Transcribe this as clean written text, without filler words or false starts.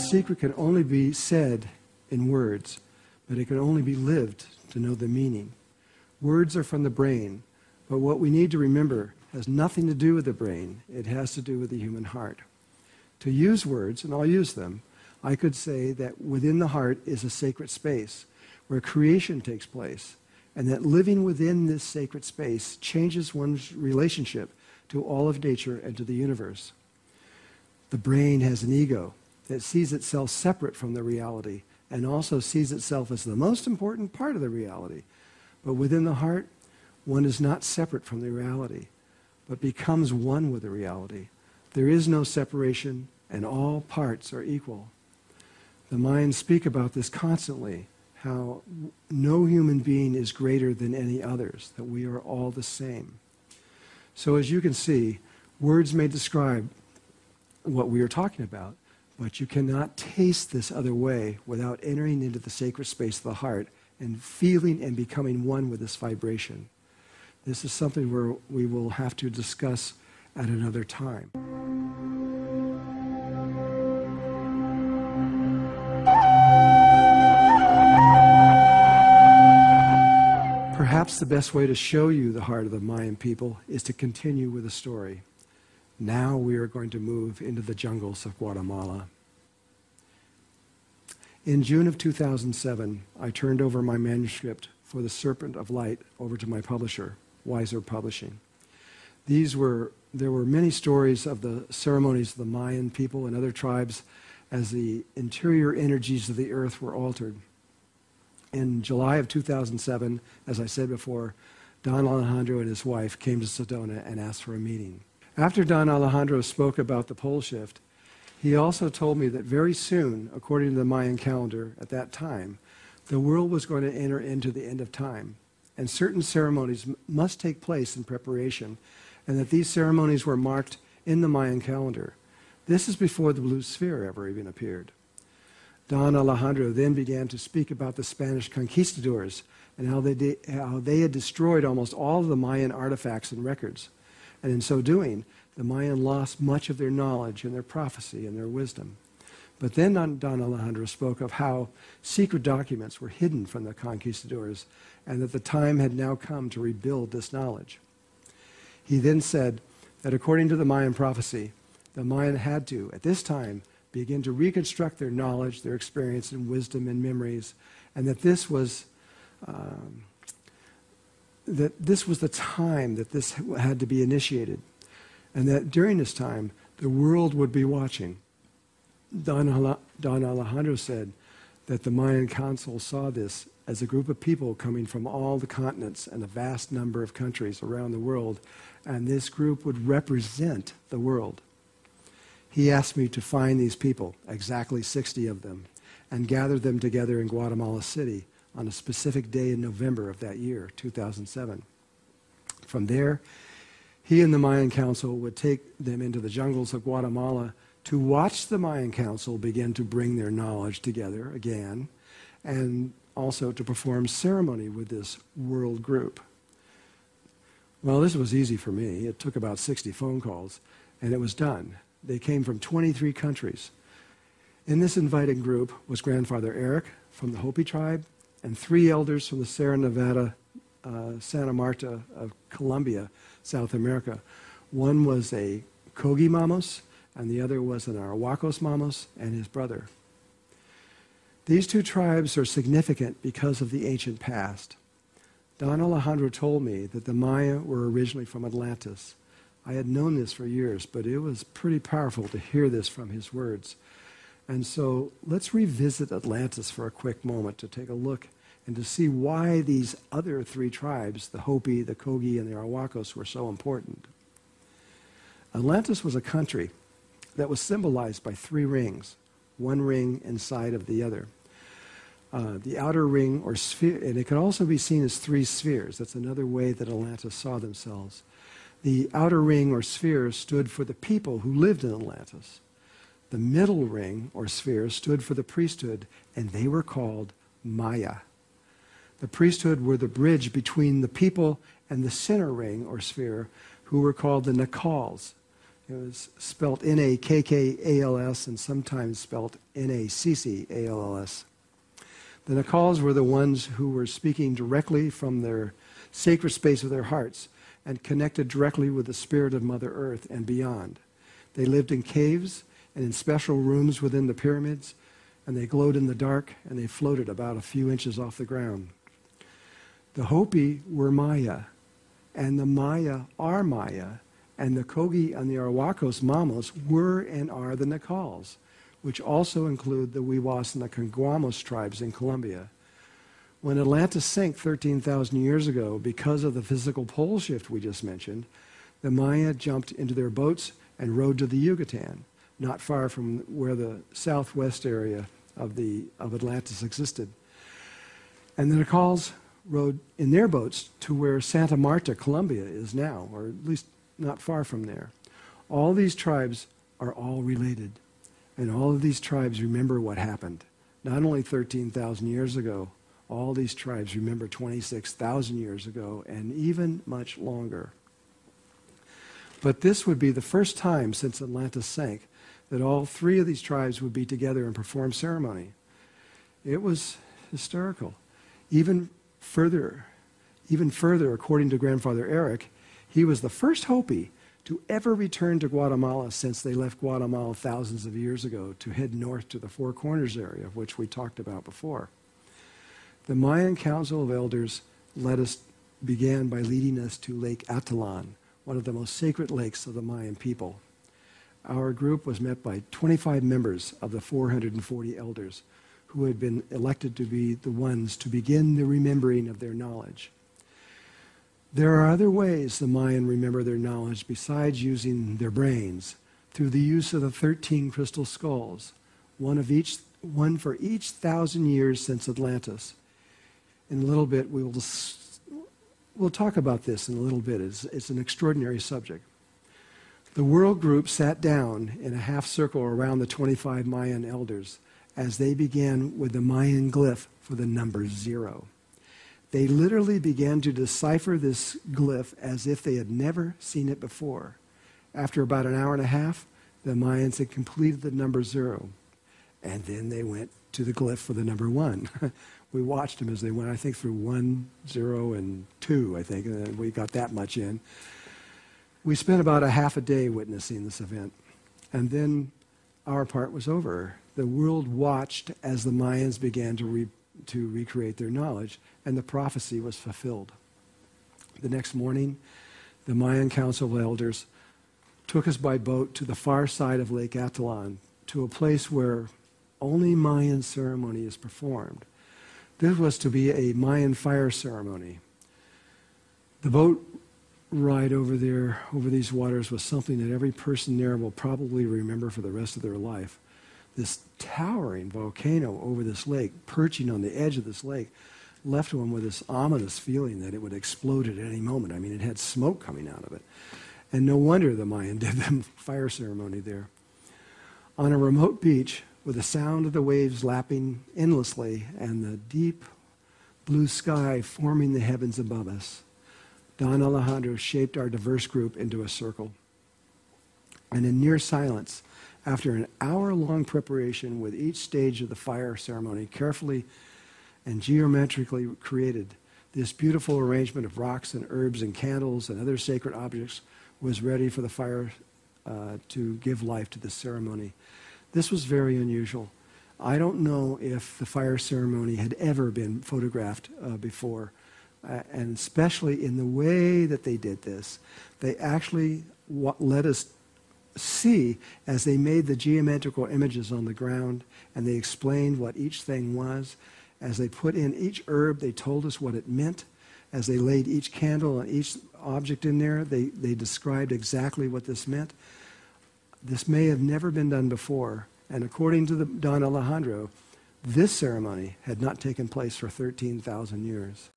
secret can only be said in words, but it can only be lived to know the meaning. Words are from the brain, but what we need to remember has nothing to do with the brain. It has to do with the human heart. To use words, and I'll use them, I could say that within the heart is a sacred space where creation takes place, and that living within this sacred space changes one's relationship to all of nature and to the universe. The brain has an ego that sees itself separate from the reality and also sees itself as the most important part of the reality. But within the heart, one is not separate from the reality, but becomes one with the reality. There is no separation, and all parts are equal. The Mayans speak about this constantly, how no human being is greater than any others, that we are all the same. So as you can see, words may describe what we are talking about, but you cannot taste this other way without entering into the sacred space of the heart and feeling and becoming one with this vibration. This is something where we will have to discuss at another time. Perhaps the best way to show you the heart of the Mayan people is to continue with the story. Now we are going to move into the jungles of Guatemala. In June of 2007, I turned over my manuscript for The Serpent of Light over to my publisher, Wiser Publishing. There were many stories of the ceremonies of the Mayan people and other tribes as the interior energies of the earth were altered. In July of 2007, as I said before, Don Alejandro and his wife came to Sedona and asked for a meeting. After Don Alejandro spoke about the pole shift, he also told me that very soon, according to the Mayan calendar at that time, the world was going to enter into the end of time, and certain ceremonies must take place in preparation, and that these ceremonies were marked in the Mayan calendar. This is before the blue sphere ever even appeared. Don Alejandro then began to speak about the Spanish conquistadors and how they had destroyed almost all of the Mayan artifacts and records. And in so doing, the Mayan lost much of their knowledge and their prophecy and their wisdom. But then Don Alejandro spoke of how secret documents were hidden from the conquistadors and that the time had now come to rebuild this knowledge. He then said that according to the Mayan prophecy, the Mayan had to, at this time, begin to reconstruct their knowledge, their experience and wisdom and memories, and that this was the time that this had to be initiated, and that during this time, the world would be watching. Don Alejandro said that the Mayan Council saw this as a group of people coming from all the continents and a vast number of countries around the world, and this group would represent the world. He asked me to find these people, exactly 60 of them, and gather them together in Guatemala City on a specific day in November of that year, 2007. From there, he and the Mayan Council would take them into the jungles of Guatemala to watch the Mayan Council begin to bring their knowledge together again, and also to perform ceremony with this world group. Well, this was easy for me. It took about 60 phone calls, and it was done. They came from 23 countries. In this invited group was Grandfather Eric from the Hopi tribe and 3 elders from the Sierra Nevada, Santa Marta of Colombia, South America. One was a Kogi Mamos, and the other was an Arawakos Mamos and his brother. These 2 tribes are significant because of the ancient past. Don Alejandro told me that the Maya were originally from Atlantis. I had known this for years, but it was pretty powerful to hear this from his words. And so let's revisit Atlantis for a quick moment to take a look and to see why these other 3 tribes, the Hopi, the Kogi, and the Arawakos, were so important. Atlantis was a country that was symbolized by 3 rings, 1 ring inside of the other. The outer ring or sphere, and it could also be seen as 3 spheres. That's another way that Atlantis saw themselves. The outer ring or sphere stood for the people who lived in Atlantis. The middle ring or sphere stood for the priesthood, and they were called Maya. The priesthood were the bridge between the people and the center ring or sphere, who were called the Nakals. It was spelt N-A-K-K-A-L-S and sometimes spelt N-A-C-C-A-L-L-S. The Nakals were the ones who were speaking directly from their sacred space of their hearts and connected directly with the spirit of Mother Earth and beyond. They lived in caves and in special rooms within the pyramids, and they glowed in the dark, and they floated about a few inches off the ground. The Hopi were Maya, and the Maya are Maya, and the Kogi and the Arhuacos Mamos were and are the Nakals, which also include the Wiwas and the Caguamos tribes in Colombia. When Atlantis sank 13,000 years ago, because of the physical pole shift we just mentioned, the Maya jumped into their boats and rowed to the Yucatan, not far from where the southwest area of Atlantis existed. And the Nakals rowed in their boats to where Santa Marta, Colombia is now, or at least not far from there. All these tribes are all related, and all of these tribes remember what happened. Not only 13,000 years ago, all these tribes remember 26,000 years ago, and even much longer. But this would be the first time since Atlantis sank that all three of these tribes would be together and perform ceremony. It was historical. Even further, according to Grandfather Eric, he was the first Hopi to ever return to Guatemala since they left Guatemala thousands of years ago to head north to the Four Corners area, of which we talked about before. The Mayan Council of Elders began by leading us to Lake Atitlan, one of the most sacred lakes of the Mayan people. Our group was met by 25 members of the 440 elders who had been elected to be the ones to begin the remembering of their knowledge. There are other ways the Mayan remember their knowledge besides using their brains, through the use of the 13 crystal skulls, one for each 1,000 years since Atlantis. In a little bit, we'll talk about this in a little bit. It's an extraordinary subject. The world group sat down in a half circle around the 25 Mayan elders as they began with the Mayan glyph for the number 0. They literally began to decipher this glyph as if they had never seen it before. After about an hour and a half, the Mayans had completed the number 0. And then they went to the glyph for the number 1. We watched them as they went, I think, through 1, 0, and 2, I think, and we got that much in. We spent about a half a day witnessing this event. And then our part was over. The world watched as the Mayans began to recreate their knowledge, and the prophecy was fulfilled. The next morning, the Mayan Council of Elders took us by boat to the far side of Lake Atitlan, to a place where only Mayan ceremony is performed. This was to be a Mayan fire ceremony. The boat ride over these waters was something that every person there will probably remember for the rest of their life. This towering volcano over this lake, perching on the edge of this lake, left one with this ominous feeling that it would explode at any moment. I mean, it had smoke coming out of it. And no wonder the Mayan did the fire ceremony there. On a remote beach, with the sound of the waves lapping endlessly and the deep blue sky forming the heavens above us, Don Alejandro shaped our diverse group into a circle. And in near silence, after an hour-long preparation with each stage of the fire ceremony carefully and geometrically created, this beautiful arrangement of rocks and herbs and candles and other sacred objects was ready for the fire to give life to the ceremony. This was very unusual. I don't know if the fire ceremony had ever been photographed before, and especially in the way that they did this. They actually let us see as they made the geometrical images on the ground, and they explained what each thing was. As they put in each herb, they told us what it meant. As they laid each candle and each object in there, they described exactly what this meant. This may have never been done before, and according to Don Alejandro, this ceremony had not taken place for 13,000 years.